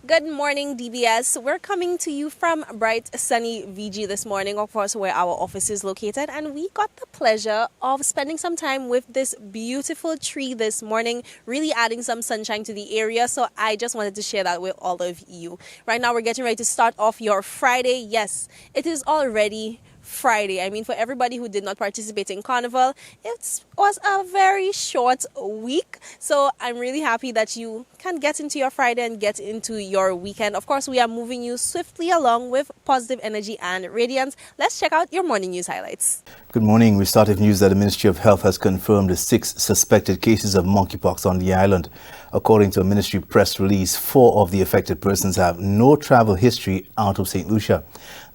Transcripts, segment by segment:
Good morning, DBS. We're coming to you from bright, sunny VG this morning, of course, where our office is located. And we got the pleasure of spending some time with this beautiful tree this morning, really adding some sunshine to the area. So I just wanted to share that with all of you. Right now, we're getting ready to start off your Friday. Yes, it is already Friday. I mean, for everybody who did not participate in Carnival, it was a very short week. So I'm really happy that you can get into your Friday and get into your weekend. Of course, we are moving you swiftly along with positive energy and radiance. Let's check out your morning news highlights. Good morning. We start with news that the Ministry of Health has confirmed the 6 suspected cases of monkeypox on the island. According to a ministry press release, 4 of the affected persons have no travel history out of St. Lucia.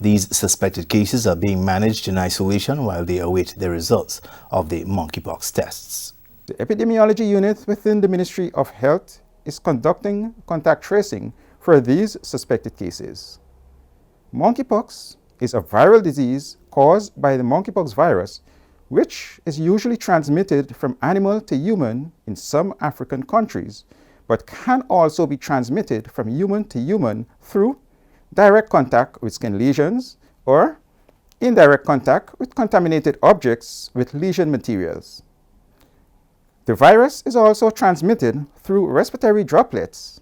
These suspected cases are being managed in isolation while they await the results of the monkeypox tests. The epidemiology unit within the Ministry of Health is conducting contact tracing for these suspected cases. Monkeypox is a viral disease caused by the monkeypox virus, which is usually transmitted from animal to human in some African countries, but can also be transmitted from human to human through direct contact with skin lesions or indirect contact with contaminated objects with lesion materials. The virus is also transmitted through respiratory droplets.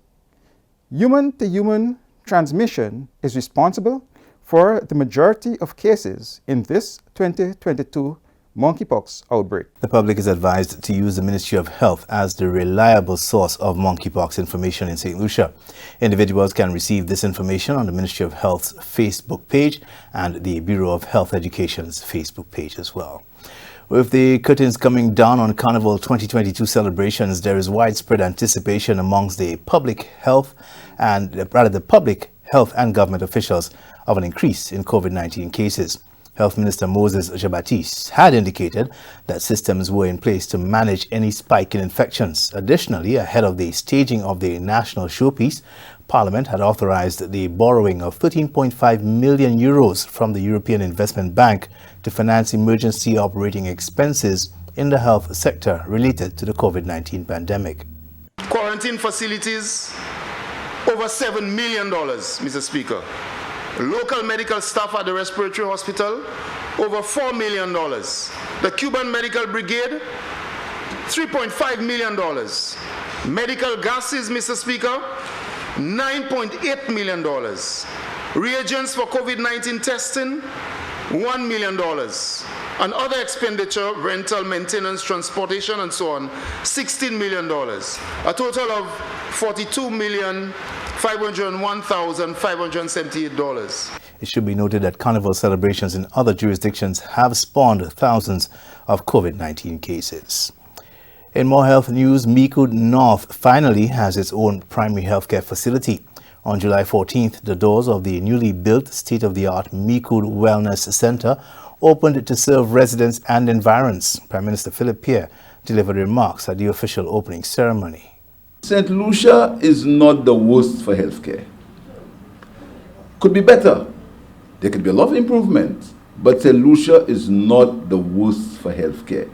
Human-to-human transmission is responsible for the majority of cases in this 2022 monkeypox outbreak. The public is advised to use the Ministry of Health as the reliable source of monkeypox information in St. Lucia. Individuals can receive this information on the Ministry of Health's Facebook page and the Bureau of Health Education's Facebook page as well. With the curtains coming down on Carnival 2022 celebrations, there is widespread anticipation amongst the public health and government officials of an increase in COVID-19 cases. Health Minister Moses Jean-Baptiste had indicated that systems were in place to manage any spike in infections. Additionally, ahead of the staging of the national showpiece, Parliament had authorized the borrowing of 13.5 million euros from the European Investment Bank to finance emergency operating expenses in the health sector related to the COVID-19 pandemic. Quarantine facilities, over $7 million, Mr. Speaker. Local medical staff at the respiratory hospital, over $4 million. The Cuban Medical Brigade, $3.5 million. Medical gases, Mr. Speaker, $9.8 million. Reagents for COVID-19 testing, $1 million. And other expenditure, rental, maintenance, transportation, and so on, $16 million. A total of $42,501,578. It should be noted that carnival celebrations in other jurisdictions have spawned thousands of COVID-19 cases. In more health news, Micoud North finally has its own primary healthcare facility. On July 14th, the doors of the newly built state-of-the-art Micoud Wellness Center opened to serve residents and environs. Prime Minister Philip Pierre delivered remarks at the official opening ceremony. St. Lucia is not the worst for healthcare. Could be better. There could be a lot of improvement, but St. Lucia is not the worst for healthcare.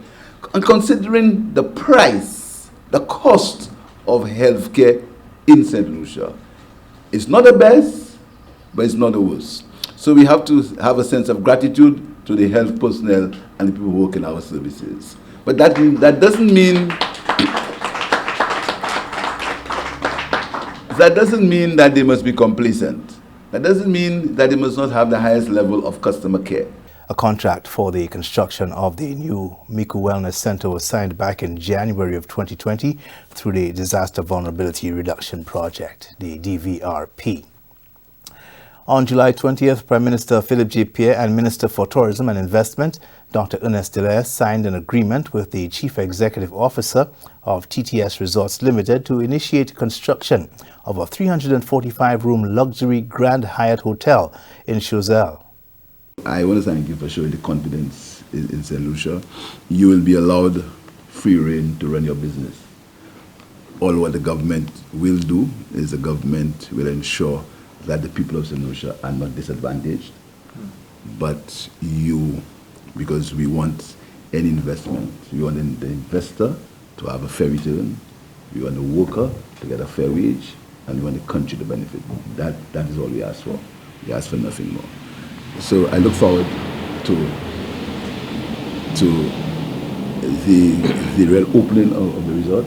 And considering the price, the cost of healthcare in St. Lucia, it's not the best, but it's not the worst. So we have to have a sense of gratitude to the health personnel and the people who work in our services. But that doesn't mean that they must be complacent. That doesn't mean that they must not have the highest level of customer care. A contract for the construction of the new Micoud Wellness Center was signed back in January of 2020 through the Disaster Vulnerability Reduction Project, the DVRP. On July 20th, Prime Minister Philip J. Pierre and Minister for Tourism and Investment, Dr. Ernest Delaire, signed an agreement with the Chief Executive Officer of TTS Resorts Limited to initiate construction of a 345-room luxury Grand Hyatt Hotel in Choiseul. I want to thank you for showing the confidence in St. Lucia. You will be allowed free rein to run your business. All what the government will do is the government will ensure that the people of St. Lucia are not disadvantaged, but you, because we want any investment, we want the investor to have a fair return, we want the worker to get a fair wage, and we want the country to benefit. That is all we ask for. We ask for nothing more. So I look forward to the real opening of the resort.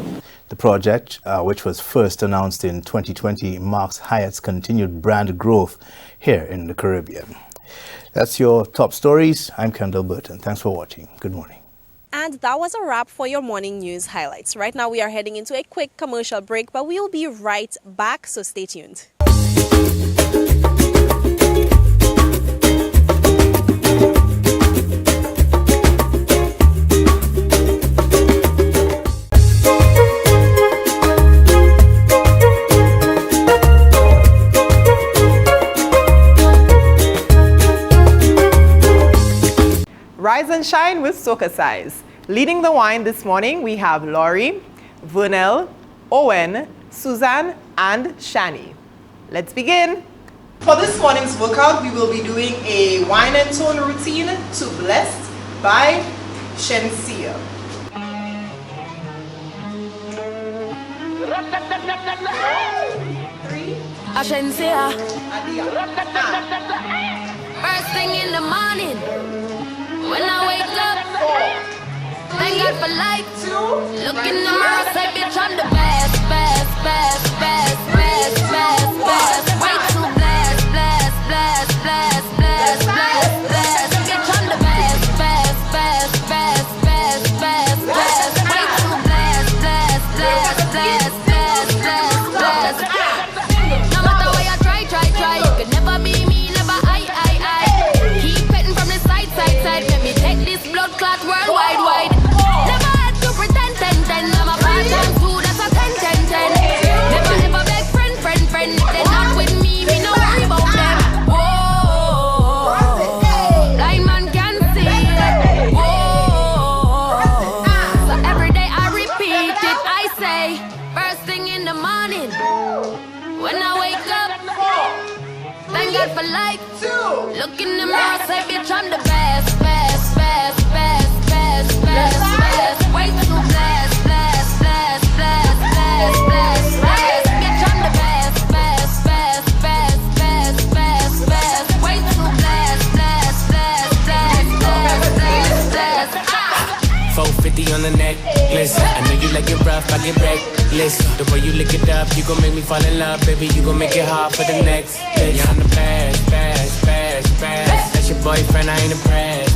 The project, which was first announced in 2020, marks Hyatt's continued brand growth here in the Caribbean. That's your top stories. I'm Kendall Burton. Thanks for watching. Good morning. And that was a wrap for your morning news highlights. Right now we are heading into a quick commercial break, but we will be right back, so stay tuned. Rise and shine with Soca Size. Leading the wine this morning, we have Laurie, Vernell, Owen, Suzanne, and Shani. Let's begin. For this morning's workout, we will be doing a wine and tone routine to Blessed by Shensia. Shensia. First thing in the morning, when I wake up, thank God for life. Look in the mirror, say bitch I'm the best, best, best, best, best, best, best. Way too blessed, blessed, blessed, blessed, blessed, blessed, blessed. Bitch I'm the best, best, best, best, best, best, best. Way too blessed, blessed, blessed, blessed, blessed, blessed, blessed. No matter where you try, you can never be me, never I. Keep petting from the side, let me take this blood clot worldwide, wide. Never had to pretend, I'm a part-time fool, that's a 10. Never ever beg friend, if they're not with me, me no worry about them. Whoa, blind man can see it. Whoa, so every day I repeat it, I say, first thing in the morning, when I wake up, thank God for life. Look in the mirror, say bitch I'm the best, best, best, best, best, best, best. Way too blessed, blessed, blessed, blessed, blessed, blessed, blessed. Bitch I'm the best, best, best, best, best, best, best. Way too blessed, blessed, blessed, blessed, blessed, blessed. 450 on the necklace. I know you like it rough, I get reckless. The way you lick it up, you gon' make me fall in love, baby. You gon' make it hard for the next. Yeah, I'm the best, best, best, best. That's your boyfriend, I ain't impressed.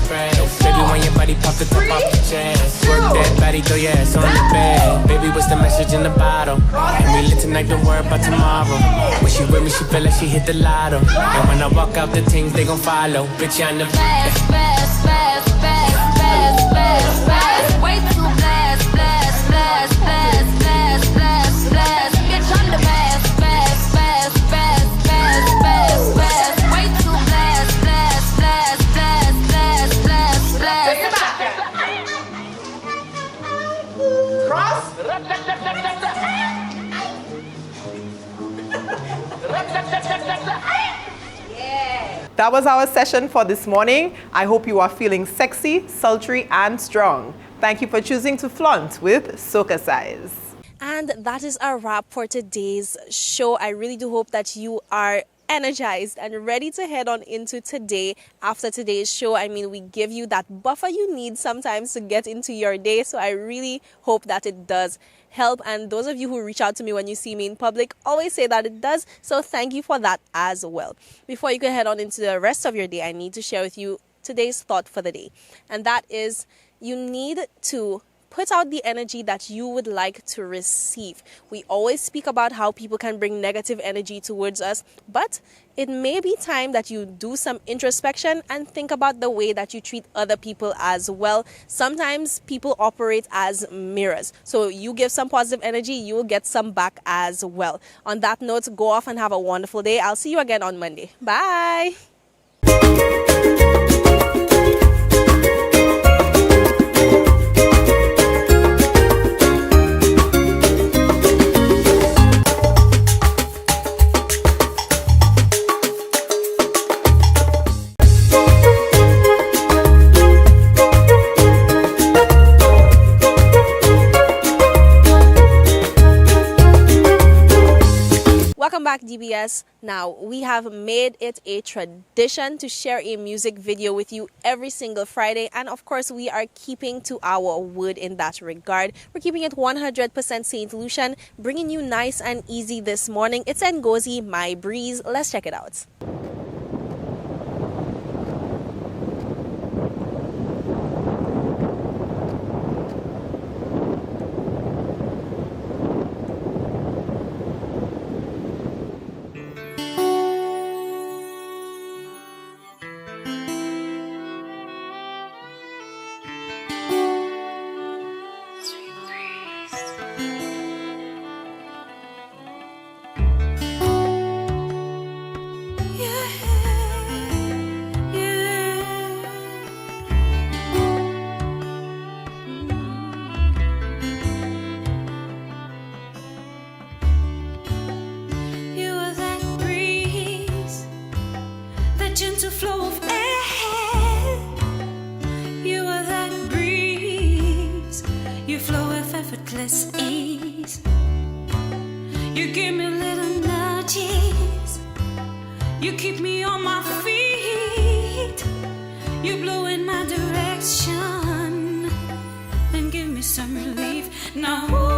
Baby, when your body pop the top off the chest, work that body, throw your ass on the bed. Baby, what's the message in the bottle? And we lit tonight, don't worry about tomorrow. When she with me, she feel like she hit the lotto. And when I walk out, the things they gon' follow. Bitch, I'm the best, best, best, best, best, best, best. Way too blessed, blessed, blessed, blessed, blessed, blessed, blessed. Bitch, I'm the best, best, best, best, best, best, best. Way too blessed, blessed, blessed, blessed, blessed, blessed, blessed. Cross. That was our session for this morning. I hope you are feeling sexy, sultry, and strong. Thank you for choosing to flaunt with Soca Size. And that is our wrap for today's show. I really do hope that you are energized and ready to head on into today. After today's show, I mean, we give you that buffer you need sometimes to get into your day. So I really hope that it does help. And those of you who reach out to me when you see me in public always say that it does. So thank you for that as well. Before you can head on into the rest of your day, I need to share with you today's thought for the day. And that is, you need to put out the energy that you would like to receive. We always speak about how people can bring negative energy towards us, but it may be time that you do some introspection and think about the way that you treat other people as well. Sometimes people operate as mirrors. So you give some positive energy, you will get some back as well. On that note, go off and have a wonderful day. I'll see you again on Monday. Bye. Welcome back, DBS. Now, we have made it a tradition to share a music video with you every single Friday. And of course, we are keeping to our word in that regard. We're keeping it 100% St. Lucian, bringing you nice and easy this morning. It's Ngozi, My Breeze. Let's check it out. Gentle flow of air. You are that breeze. You flow with effortless ease. You give me little nudges. You keep me on my feet. You blow in my direction and give me some relief. Now.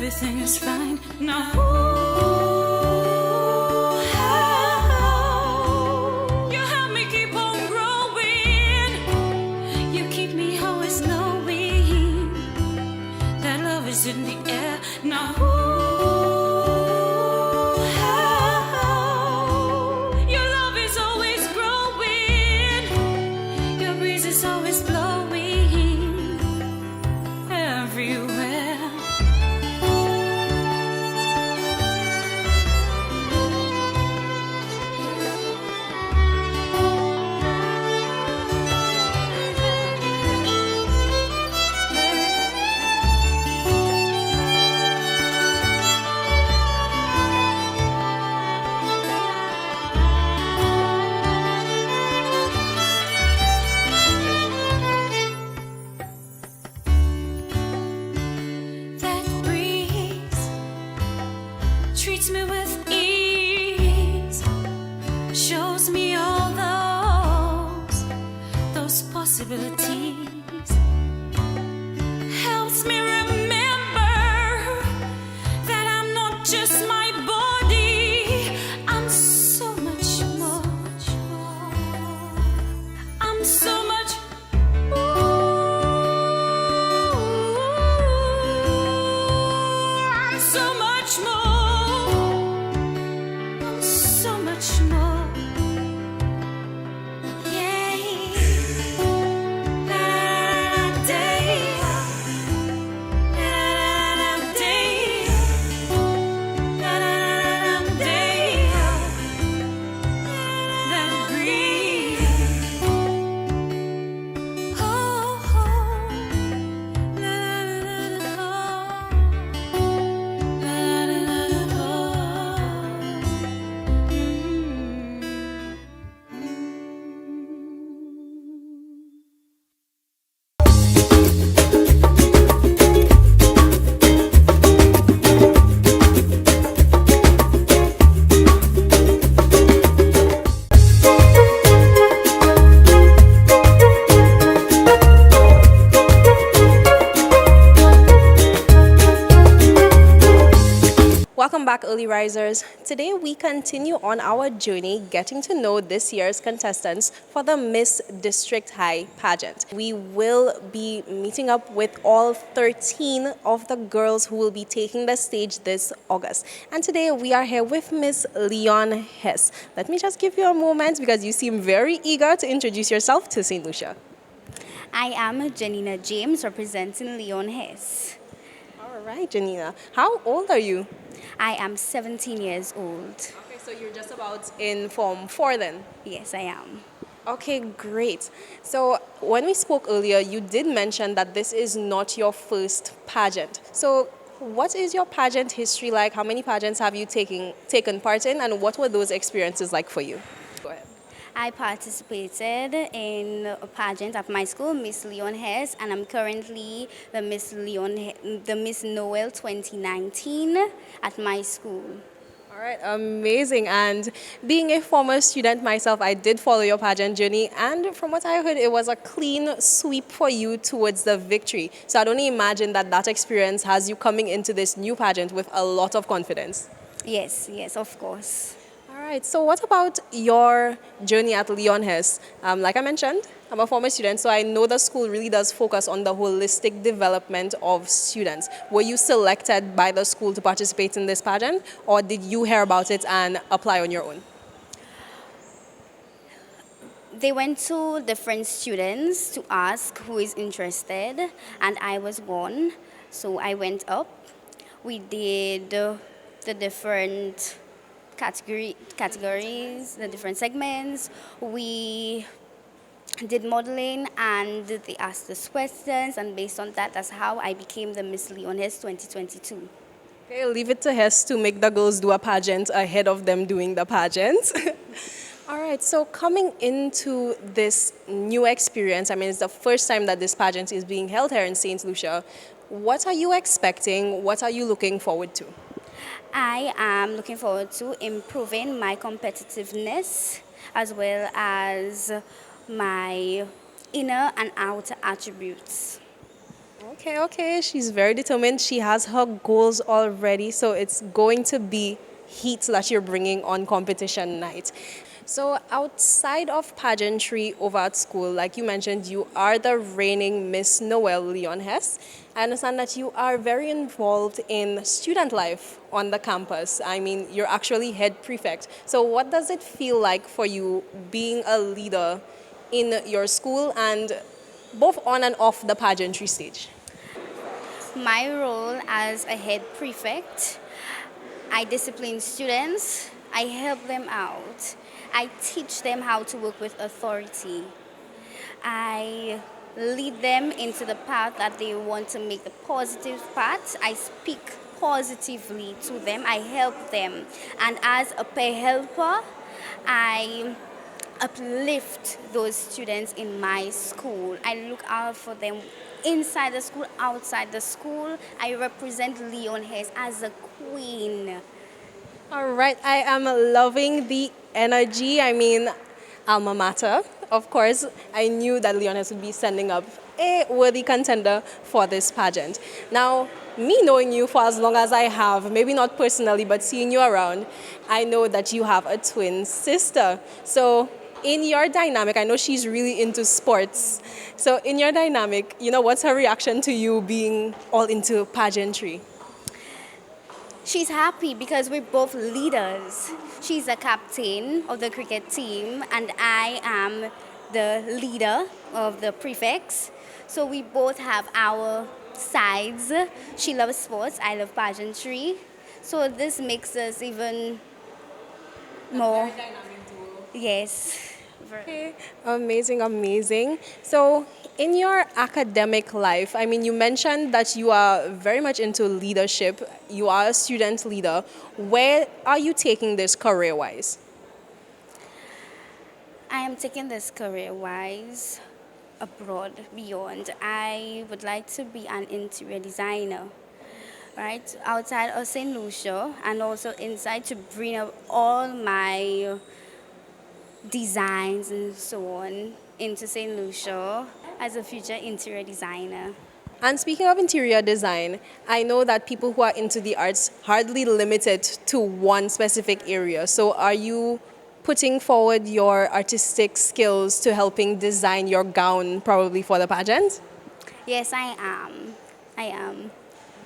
Everything is fine now. You help me keep on growing. You keep me always knowing that love is in the air now. Your love is always growing. Your breeze is always blowing everywhere. Treats me with ease, shows me all those possibilities, helps me remember that I'm not just my body, I'm so much more, I'm so much I'm so much more. back, early risers. Today we continue on our journey getting to know this year's contestants for the Miss District High pageant. We will be meeting up with all 13 of the girls who will be taking the stage this August. And today we are here with Miss Leon Hess. Let me just give you a moment because you seem very eager to introduce yourself to St. Lucia. I am Janina James, representing Leon Hess. All right, Janina. How old are you? I am 17 years old. Okay, so you're just about in Form 4 then? Yes, I am. Okay, great. So when we spoke earlier, you did mention that this is not your first pageant. So what is your pageant history like? How many pageants have you taken part in, and what were those experiences like for you? Go ahead. I participated in a pageant at my school, Miss Leon Hess, and I'm currently the Miss Noel 2019 at my school. All right, amazing. And being a former student myself, I did follow your pageant journey, and from what I heard, it was a clean sweep for you towards the victory. So I'd only imagine that that experience has you coming into this new pageant with a lot of confidence. Yes, of course. All right, so what about your journey at Leon Hess? Like I mentioned, I'm a former student, so I know the school really does focus on the holistic development of students. Were you selected by the school to participate in this pageant, or did you hear about it and apply on your own? They went to different students to ask who is interested, and I was one, so I went up. We did the different categories, the different segments. We did modeling, and they asked us questions, and based on that, that's how I became the Miss Leon Hess 2022. Okay, leave it to Hess to make the girls do a pageant ahead of them doing the pageant. All right, so coming into this new experience, I mean, it's the first time that this pageant is being held here in St. Lucia. What are you expecting? What are you looking forward to? I am looking forward to improving my competitiveness as well as my inner and outer attributes. Okay, she's very determined. She has her goals already, so it's going to be heat that you're bringing on competition night. So outside of pageantry over at school, like you mentioned, you are the reigning Miss Noel Leon Hess. I understand that you are very involved in student life on the campus. I mean, you're actually head prefect. So what does it feel like for you being a leader in your school and both on and off the pageantry stage? My role as a head prefect, I discipline students, I help them out. I teach them how to work with authority. I lead them into the path that they want to make, the positive path. I speak positively to them. I help them. And as a peer helper, I uplift those students in my school. I look out for them inside the school, outside the school. I represent Leon Hess as a queen. All right, I am loving the energy. I mean, alma mater. Of course, I knew that Leon Hess would be sending up a worthy contender for this pageant. Now, me knowing you for as long as I have, maybe not personally, but seeing you around, I know that you have a twin sister. So in your dynamic, I know she's really into sports. So in your dynamic, what's her reaction to you being all into pageantry? She's happy because we're both leaders. She's a captain of the cricket team, and I am the leader of the prefects. So we both have our sides. She loves sports, I love pageantry. So this makes us even more. Very dynamic duo. Yes. Okay, amazing. So in your academic life, I mean, you mentioned that you are very much into leadership. You are a student leader. Where are you taking this career-wise? I am taking this career-wise abroad, beyond. I would like to be an interior designer, right? Outside of St. Lucia and also inside, to bring up all my designs and so on into St. Lucia as a future interior designer. And speaking of interior design, I know that people who are into the arts hardly limit it to one specific area. So are you putting forward your artistic skills to helping design your gown probably for the pageant? Yes, I am. I am.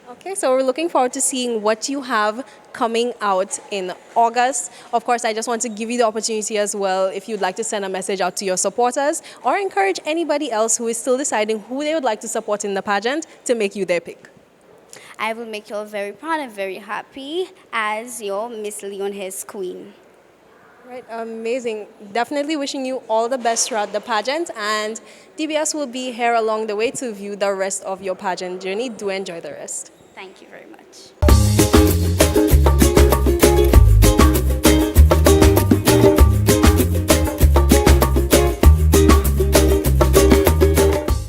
Okay, so we're looking forward to seeing what you have coming out in August. Of course, I just want to give you the opportunity as well if you'd like to send a message out to your supporters or encourage anybody else who is still deciding who they would like to support in the pageant to make you their pick. I will make you all very proud and very happy as your Miss Leon Hess Queen. Right, amazing. Definitely wishing you all the best throughout the pageant, and DBS will be here along the way to view the rest of your pageant journey. Do enjoy the rest. Thank you very much.